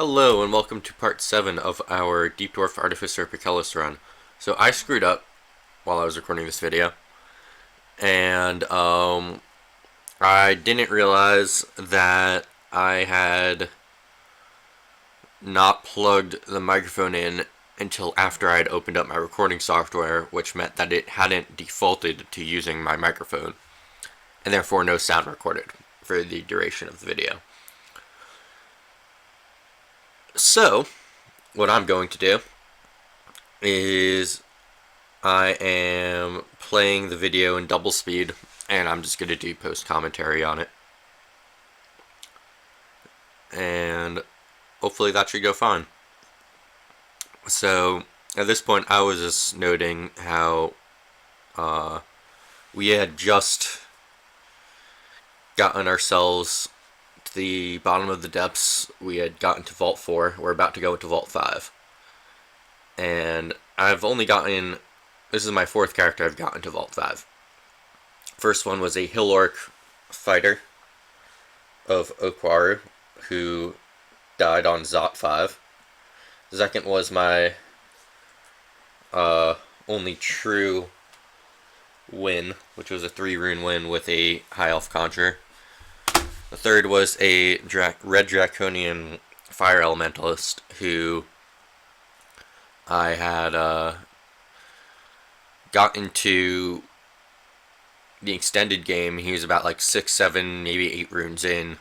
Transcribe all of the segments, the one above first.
Hello and welcome to part 7 of our Deep Dwarf Artificer Pakellas run. So I screwed up while I was recording this video, and I didn't realize that I had not plugged the microphone in until after I had opened up my recording software, which meant that it hadn't defaulted to using my microphone, and therefore no sound recorded for the duration of the video. So, what I'm going to do is I am playing the video in double speed, and I'm just going to do post commentary on it. And hopefully that should go fine. So, at this point, I was just noting how we had just gotten ourselves to the bottom of the depths. We had gotten to Vault 4. We're about to go into Vault 5. And I've only gotten... This is my fourth character I've gotten to Vault 5. First one was a Hill Orc fighter of Okwaru, who died on Zot 5. The second was my only true win, which was a 3-rune win with a High Elf Conjurer. The third was a Red Draconian Fire Elementalist, who I had got into the extended game. He was about like 6, 7, maybe 8 runes in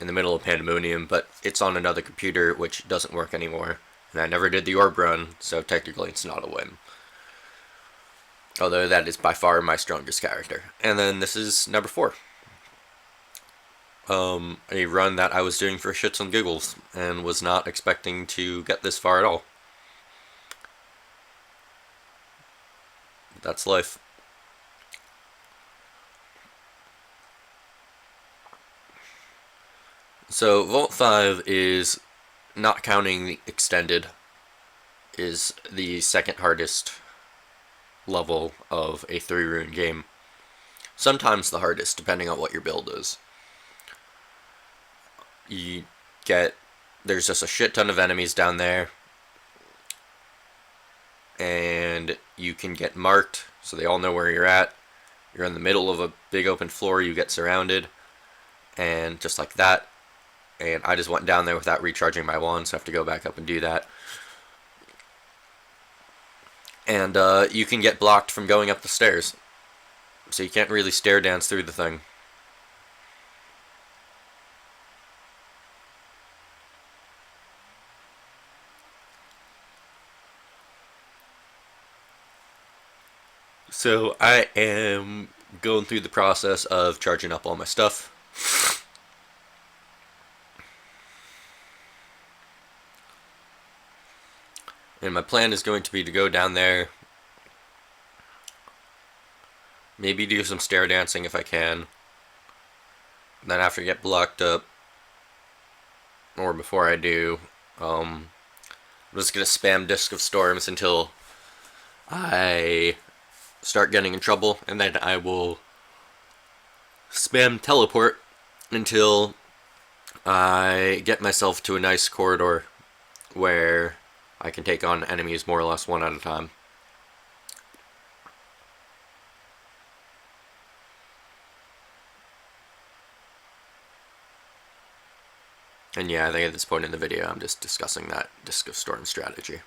the middle of Pandemonium, but it's on another computer which doesn't work anymore. And I never did the Orb run, so technically it's not a win. Although that is by far my strongest character. And then this is number 4. A run that I was doing for shits and giggles, and was not expecting to get this far at all. That's life. So Vault 5 is, not counting the extended, is the second hardest level of a 3-rune game. Sometimes the hardest, depending on what your build is. There's just a shit ton of enemies down there, and you can get marked, so they all know where you're at. You're in the middle of a big open floor, you get surrounded, and just like that. And I just went down there without recharging my wand, so I have to go back up and do that. And you can get blocked from going up the stairs, so you can't really stair dance through the thing. So I am going through the process of charging up all my stuff. And my plan is going to be to go down there, maybe do some stair dancing if I can. And then after I get blocked up, or before I do, I'm just going to spam Disc of Storms until I start getting in trouble, and then I will spam Teleport until I get myself to a nice corridor where I can take on enemies more or less one at a time. And yeah, I think at this point in the video I'm just discussing that Disc of Storm strategy.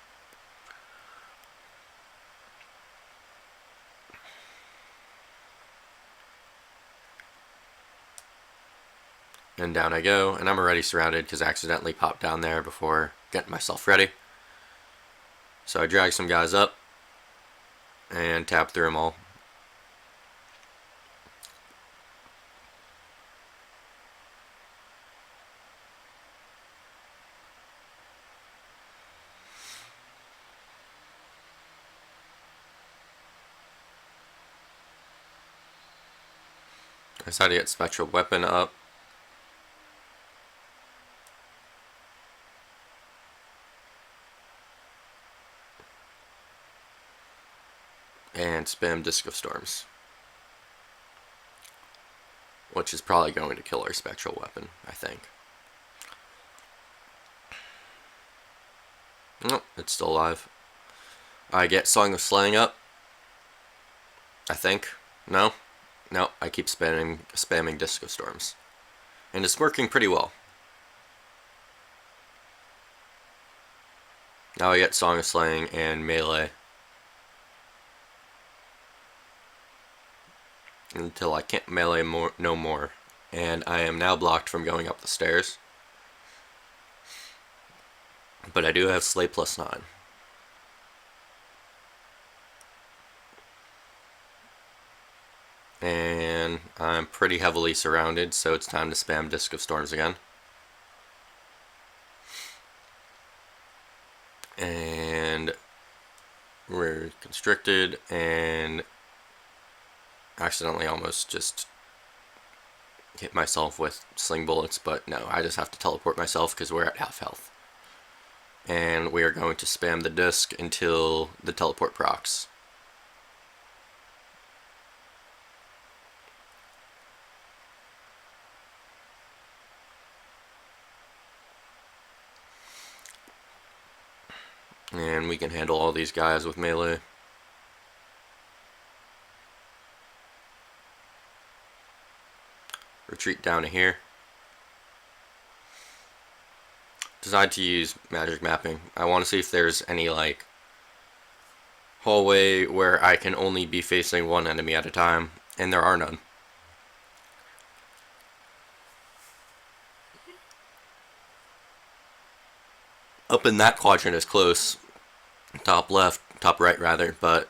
And down I go, and I'm already surrounded because I accidentally popped down there before getting myself ready. So I drag some guys up and tap through them all. I decided to get Spectral Weapon up. And spam Disc of Storms, which is probably going to kill our Spectral Weapon, I think. Oh, it's still alive. I get Song of Slaying up. I think. No? No, I keep spamming Disco Storms. And it's working pretty well. Now I get Song of Slaying and melee. Until I can't melee no more. And I am now blocked from going up the stairs. But I do have Slay +9. And I'm pretty heavily surrounded, so it's time to spam Disc of Storms again. And we're constricted, and accidentally almost just hit myself with sling bullets, but no, I just have to teleport myself because we're at half health. And we are going to spam the disc until the teleport procs. And we can handle all these guys with melee. Retreat down to here. Decide to use magic mapping. I want to see if there's any like hallway where I can only be facing one enemy at a time, and there are none. Up in that quadrant is close. Top left, top right rather, but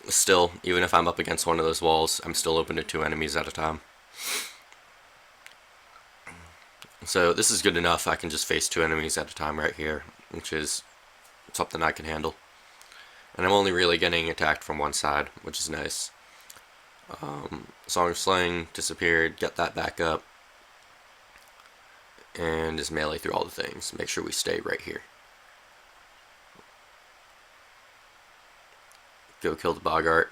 still, even if I'm up against one of those walls, I'm still open to 2 enemies at a time. So this is good enough. I can just face 2 enemies at a time right here, which is something I can handle. And I'm only really getting attacked from one side, which is nice. Song of Slaying disappeared, get that back up. And just melee through all the things. Make sure we stay right here. Go kill the Boggart,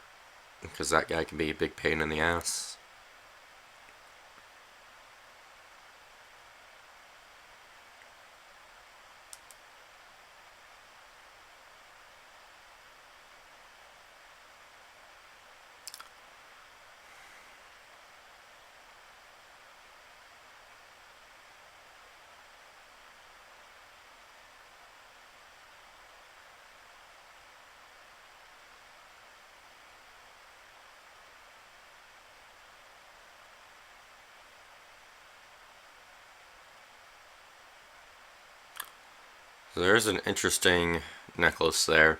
because that guy can be a big pain in the ass. So there's an interesting necklace there.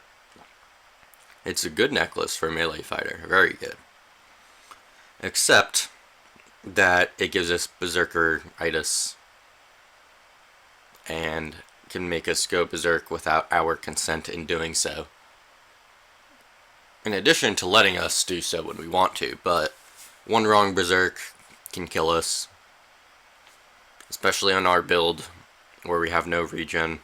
It's a good necklace for a melee fighter, very good. Except that it gives us Berserker-itis and can make us go berserk without our consent in doing so. In addition to letting us do so when we want to, but one wrong berserk can kill us. Especially on our build, where we have no regen.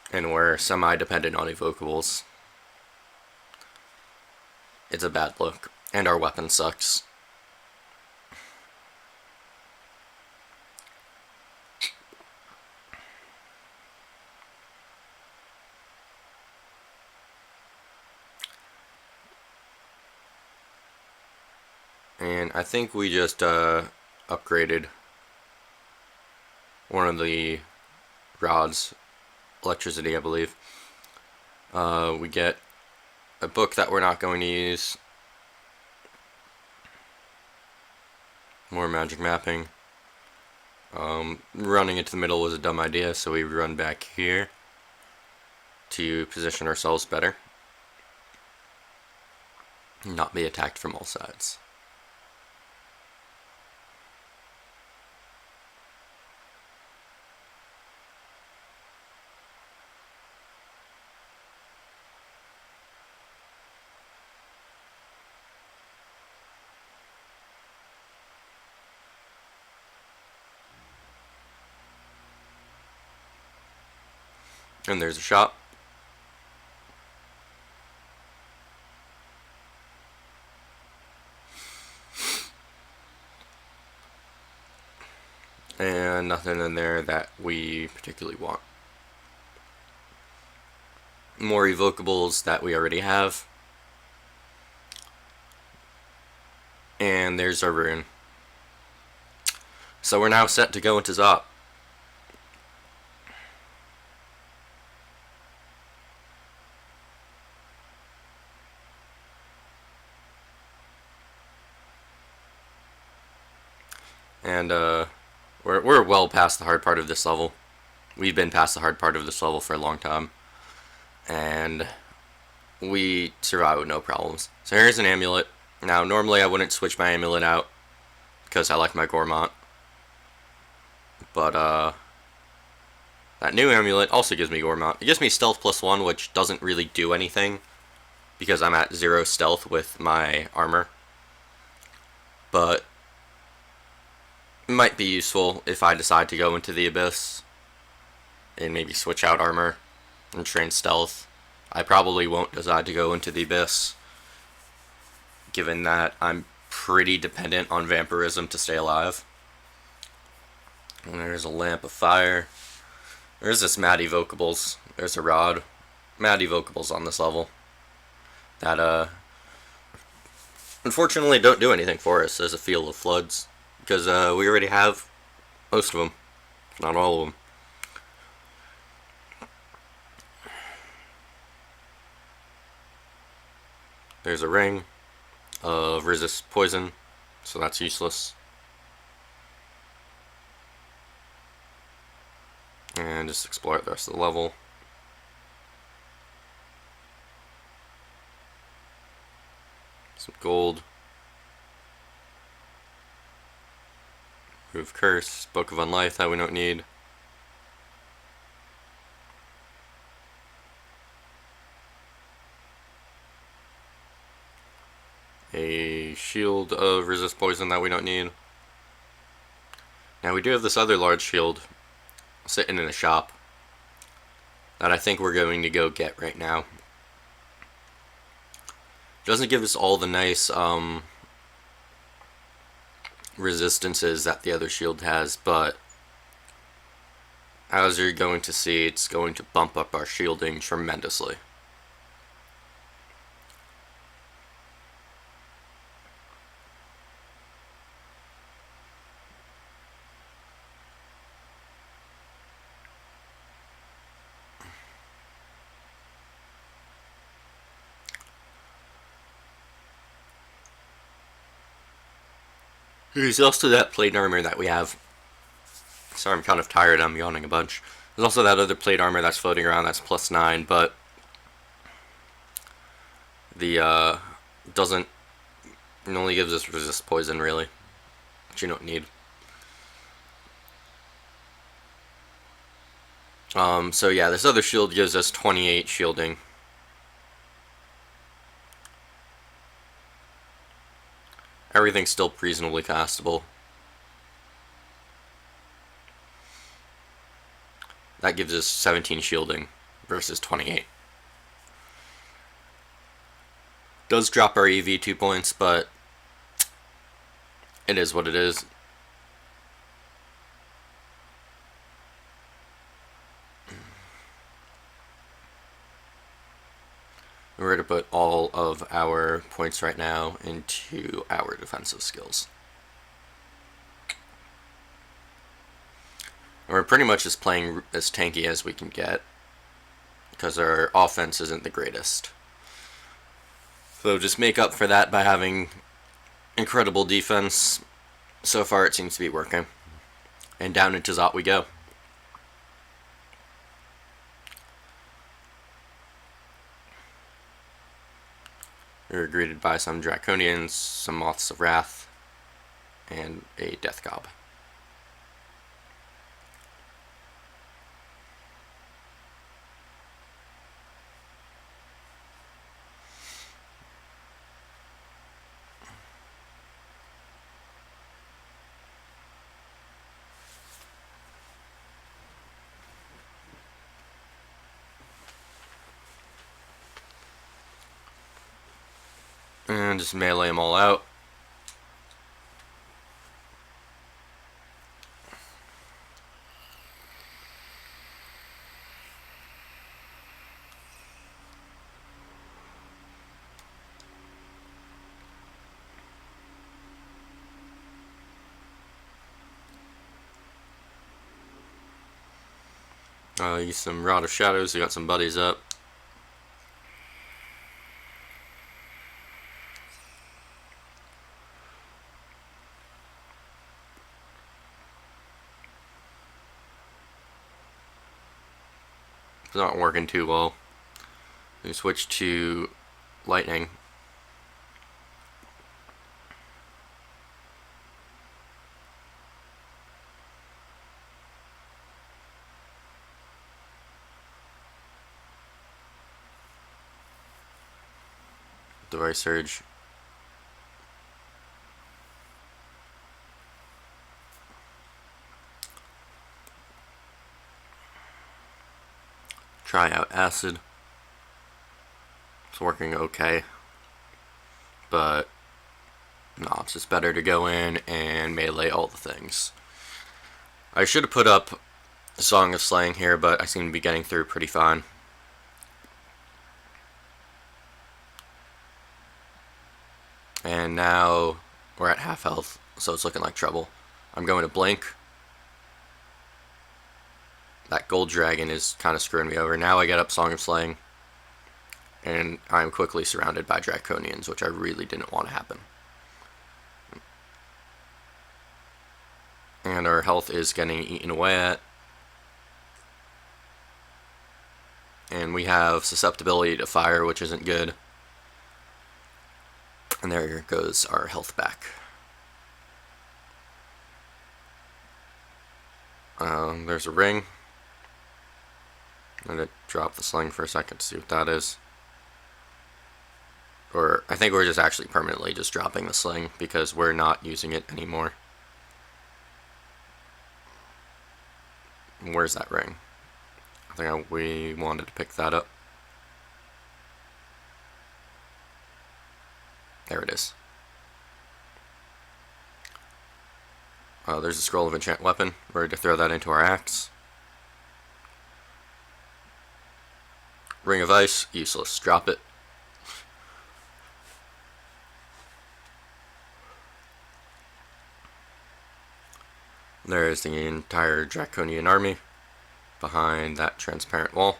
And we're semi-dependent on evocables. It's a bad look. And our weapon sucks. And I think we just upgraded one of the rods. Electricity, I believe. We get a book that we're not going to use. More magic mapping. Running into the middle was a dumb idea, so we run back here to position ourselves better. Not be attacked from all sides. And there's a shop. and nothing in there that we particularly want. More evocables that we already have. And there's our Roon. So we're now set to go into Zop. And we're well past the hard part of this level. We've been past the hard part of this level for a long time. And we survive with no problems. So here's an amulet. Now, normally I wouldn't switch my amulet out because I like my Gourmand. But, that new amulet also gives me Gourmand. It gives me stealth +1, which doesn't really do anything because I'm at 0 stealth with my armor. But it might be useful if I decide to go into the Abyss and maybe switch out armor and train stealth. I probably won't decide to go into the Abyss, given that I'm pretty dependent on vampirism to stay alive. And there's a lamp of fire. There's this mad evocables. There's a rod. Mad evocables on this level that unfortunately don't do anything for us as a field of floods, because we already have most of them, not all of them. There's a ring of resist poison, so that's useless. And just explore the rest of the level. Some gold. Proof Curse, Book of Unlife that we don't need. A shield of resist poison that we don't need. Now we do have this other large shield sitting in a shop that I think we're going to go get right now. Doesn't give us all the nice resistances that the other shield has, but as you're going to see, it's going to bump up our shielding tremendously. There's also that plate armor that we have. Sorry, I'm kind of tired. I'm yawning a bunch. There's also that other plate armor that's floating around that's +9, but the doesn't. It only gives us resist poison, really, which you don't need. So yeah, this other shield gives us 28 shielding. Everything's still reasonably castable. That gives us 17 shielding versus 28. Does drop our EV 2 points, but it is what it is. We're going to put all of our points right now into our defensive skills. And we're pretty much just playing as tanky as we can get, because our offense isn't the greatest. So just make up for that by having incredible defense. So far it seems to be working. And down into Zot we go. We were greeted by some Draconians, some Moths of Wrath, and a Death Gob. And just melee them all out. Use some Rod of Shadows. We got some buddies up. It's not working too well. We switch to lightning. Device Surge. Try out Acid. It's working okay, but no, it's just better to go in and melee all the things. I should have put up Song of Slaying here, but I seem to be getting through pretty fine. And now we're at half health, so it's looking like trouble. I'm going to blink. That gold dragon is kind of screwing me over. Now I get up Song of Slaying, and I'm quickly surrounded by Draconians, which I really didn't want to happen. And our health is getting eaten away at. And we have susceptibility to fire, which isn't good. And there goes our health back. There's a ring. I'm going to drop the sling for a second to see what that is. Or I think we're just actually permanently just dropping the sling because we're not using it anymore. Where's that ring? I think we wanted to pick that up. There it is. There's a scroll of enchant weapon. We're ready to throw that into our axe. Ring of ice, useless. Drop it. There is the entire Draconian army behind that transparent wall.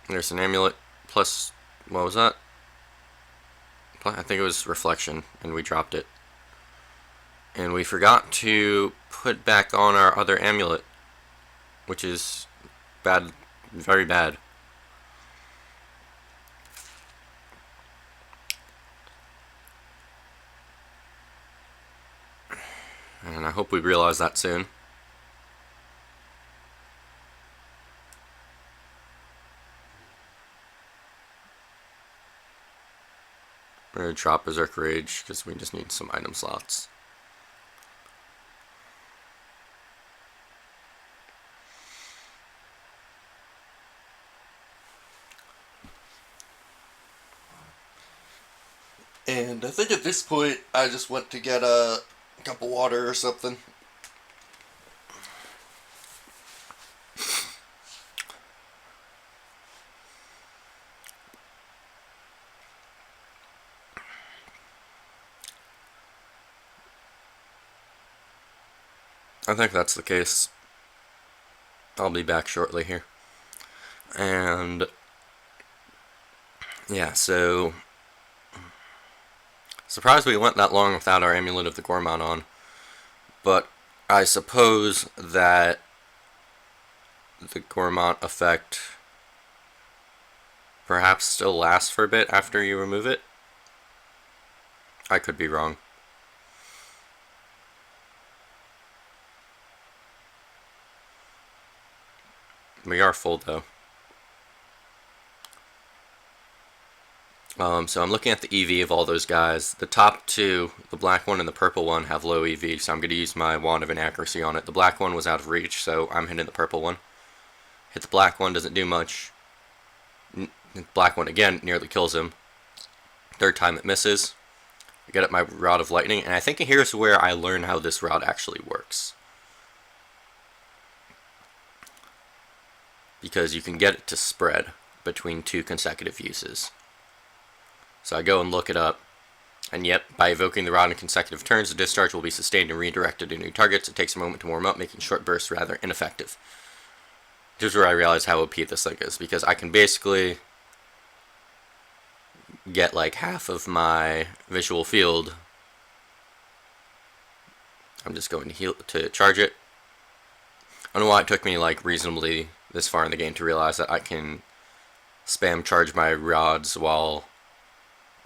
There's an amulet plus, what was that? I think it was reflection, and we dropped it. And we forgot to put back on our other amulet, which is bad, very bad. And I hope we realize that soon. We're going to drop Berserk Rage because we just need some item slots. And I think at this point I just went to get a cup of water or something. I think that's the case. I'll be back shortly here. And yeah, so surprised we went that long without our Amulet of the Gourmand on. But I suppose that the Gourmand effect perhaps still lasts for a bit after you remove it. I could be wrong. We are full though. So I'm looking at the EV of all those guys. The top two, the black one and the purple one, have low EV, so I'm going to use my Wand of Inaccuracy on it. The black one was out of reach, so I'm hitting the purple one. Hit the black one, doesn't do much. The black one again nearly kills him. Third time it misses. I get up my Rod of Lightning, and I think here's where I learn how this rod actually works. because you can get it to spread between 2 consecutive uses. So I go and look it up, and yep, by evoking the rod in consecutive turns, the discharge will be sustained and redirected to new targets. It takes a moment to warm up, making short bursts rather ineffective. Here's where I realize how OP this thing is, because I can basically get like half of my visual field. I'm just going to heal to charge it. I don't know why it took me like reasonably this far in the game to realize that I can spam charge my rods while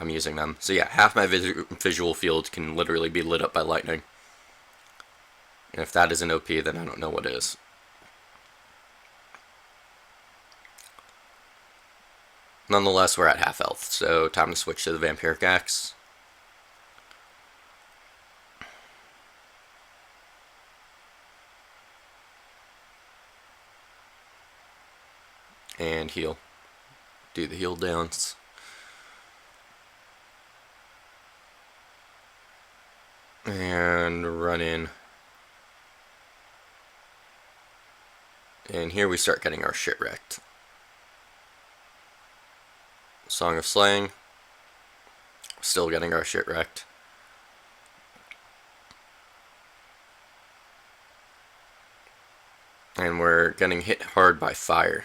I'm using them. So yeah, half my visual field can literally be lit up by lightning. And if that isn't OP, then I don't know what is. Nonetheless, we're at half health, so time to switch to the Vampiric Axe. And heal. Do the heal dance. And run in. And here we start getting our shit wrecked. Song of Slaying. Still getting our shit wrecked. And we're getting hit hard by fire,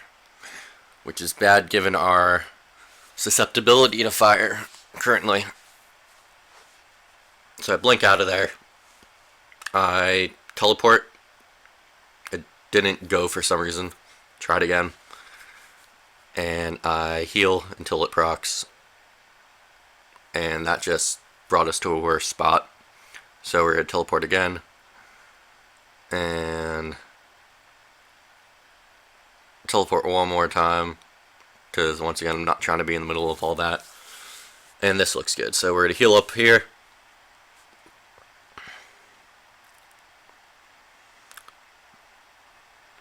which is bad given our susceptibility to fire currently. So I blink out of there. I teleport. It didn't go for some reason. Tried again. And I heal until it procs. And that just brought us to a worse spot. So we're going to teleport again. And teleport one more time, because once again I'm not trying to be in the middle of all that. And this looks good, so we're going to heal up here.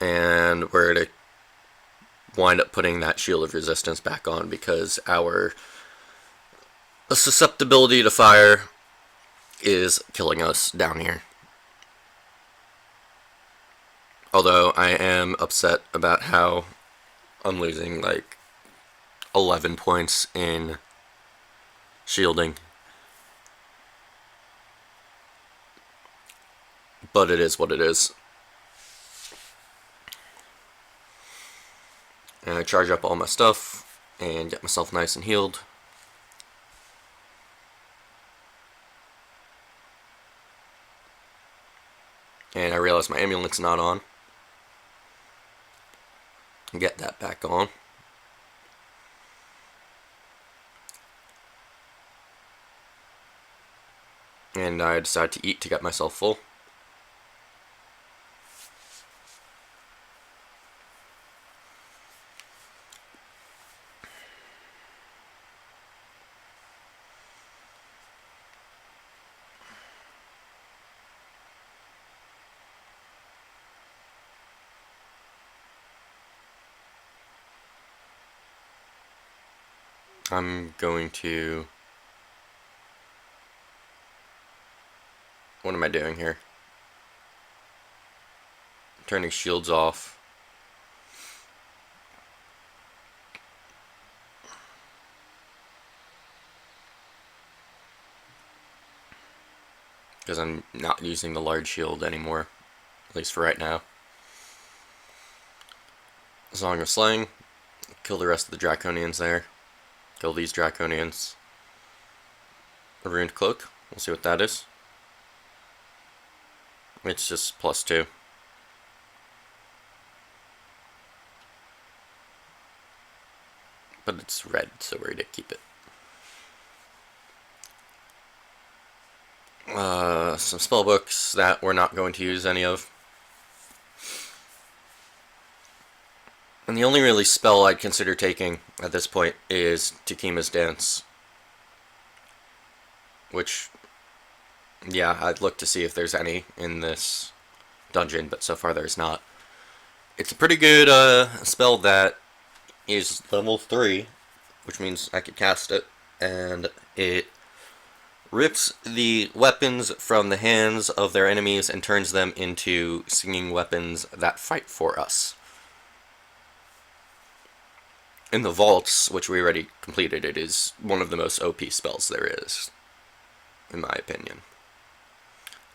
And we're going to wind up putting that Shield of Resistance back on, because our susceptibility to fire is killing us down here. Although I am upset about how I'm losing like 11 points in shielding. But it is what it is. And I charge up all my stuff and get myself nice and healed. And I realize my amulet's not on. Get that back on. And I decide to eat to get myself full. I'm going to... What am I doing here? Turning shields off. Because I'm not using the large shield anymore. At least for right now. Song of Slaying. Kill the rest of the Draconians there. Kill these Draconians. A Ruined Cloak. We'll see what that is. It's just +2. But it's red, so we're gonna keep it. Some spellbooks that we're not going to use any of. And the only really spell I'd consider taking at this point is Takima's Dance. Which, yeah, I'd look to see if there's any in this dungeon, but so far there's not. It's a pretty good spell that is level 3, which means I could cast it, and it rips the weapons from the hands of their enemies and turns them into singing weapons that fight for us. in the vaults, which we already completed, it is one of the most OP spells there is, in my opinion.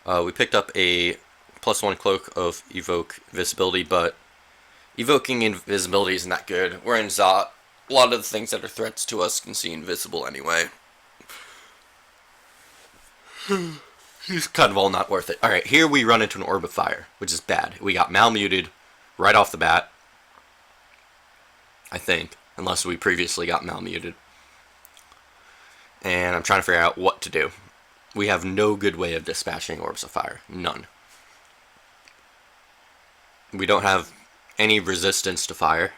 We picked up a +1 cloak of evoke invisibility, but evoking invisibility isn't that good. We're in Zot. A lot of the things that are threats to us can see invisible anyway. It's kind of all not worth it. Alright, here we run into an Orb of Fire, which is bad. We got malmuted right off the bat, I think, unless we previously got malmuted. And I'm trying to figure out what to do. We have no good way of dispatching Orbs of Fire. None. We don't have any resistance to fire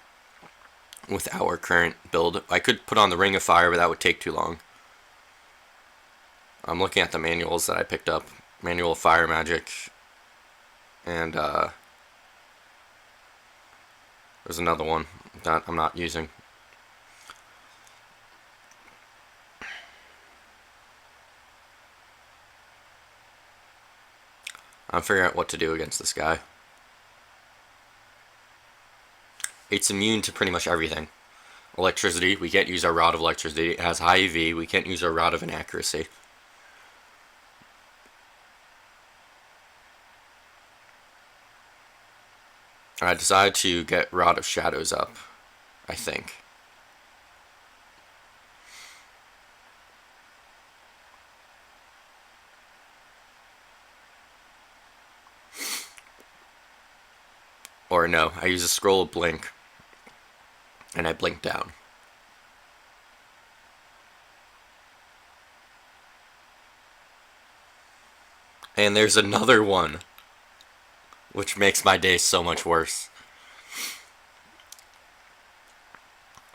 with our current build. I could put on the Ring of Fire, but that would take too long. I'm looking at the manuals that I picked up. Manual of Fire Magic. And there's another one that I'm not using. I'm figuring out what to do against this guy. It's immune to pretty much everything. Electricity, we can't use our Rod of Electricity. It has high EV, we can't use our Rod of Inaccuracy. I decided to get Rod of Shadows up, I think. Or no, I use a Scroll of Blink, and I blink down. And there's another one, which makes my day so much worse.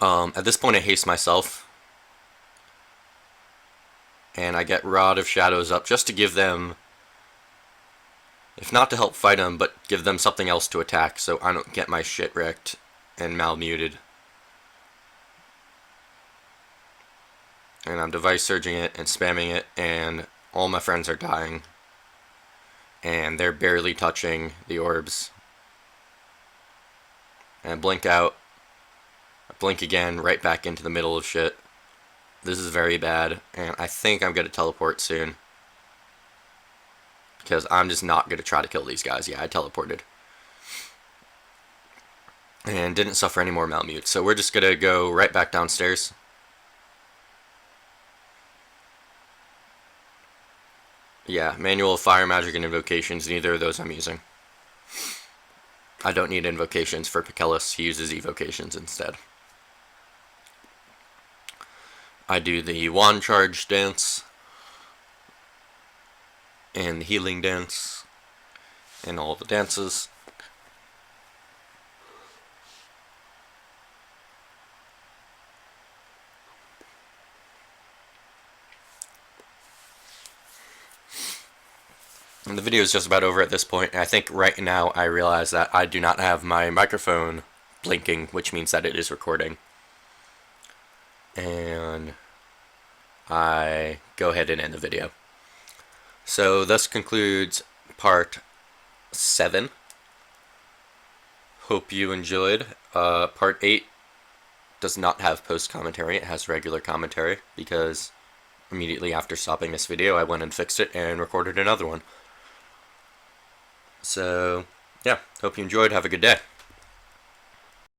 At this point I haste myself, and I get Rod of Shadows up just to give them, if not to help fight them, but give them something else to attack so I don't get my shit wrecked and malmuted. And I'm device surging it and spamming it, and all my friends are dying. And they're barely touching the orbs. And I blink out. I blink again, right back into the middle of shit. This is very bad, and I think I'm going to teleport soon. Because I'm just not going to try to kill these guys. Yeah, I teleported. And didn't suffer any more malmute. So we're just going to go right back downstairs. Yeah, Manual of Fire Magic and Invocations, neither of those I'm using. I don't need invocations for Pakellas, he uses evocations instead. I do the Wand Charge dance, and the Healing dance, and all the dances. And the video is just about over at this point, and I think right now I realize that I do not have my microphone blinking, which means that it is recording. And I go ahead and end the video. So this concludes part 7. Hope you enjoyed. Part 8 does not have post-commentary, it has regular commentary, because immediately after stopping this video I went and fixed it and recorded another one. So, yeah, hope you enjoyed. Have a good day.